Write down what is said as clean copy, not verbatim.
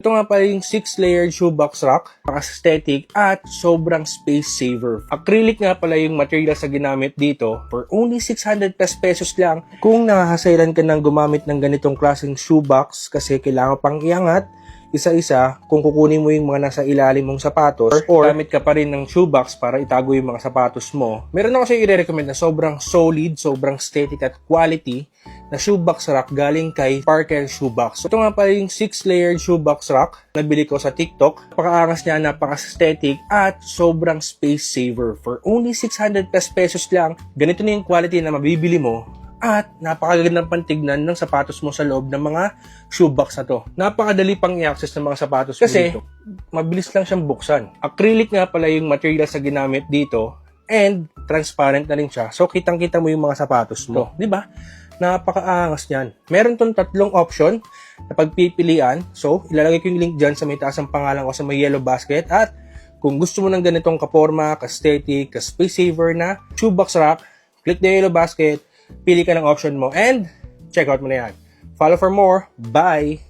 Ito nga pala yung 6-layered shoebox rack, aesthetic at sobrang space saver. Acrylic nga pala yung material sa ginamit dito for only 600 pesos lang. Kung nakakasailan ka ng gumamit ng ganitong klaseng shoebox kasi kailangan pang iangat, isa-isa, kung kukunin mo yung mga nasa ilalim mong sapatos or gamit ka pa rin ng shoebox para itago yung mga sapatos mo, meron ako sa'yo i-recommend na sobrang solid, sobrang aesthetic at quality na shoebox rack galing kay Parker Shoebox. So, ito nga pala yung 6-layered shoebox rack. Nabili ko sa TikTok. Napakaangas niya, napaka-aesthetic at sobrang space saver. For only 600 pesos lang, ganito na yung quality na mabibili mo. At napakagandang pantignan ng sapatos mo sa loob ng mga shoebox na to. Napakadali pang i-access ng mga sapatos mo kasi dito. Mabilis lang siyang buksan. Acrylic nga pala yung material sa ginamit dito and transparent na rin siya. So kitang-kita mo yung mga sapatos mo, di ba? Napakaangas niyan. Meron tong 3 option na pagpipilian. So ilalagay ko yung link dyan sa may taas ng pangalan ko sa may yellow basket. At kung gusto mo ng ganitong kaporma, ka-aesthetic, ka-space saver na shoebox rack, click the yellow basket, pili ka ng option mo and check out mo na yan. Follow for more. Bye!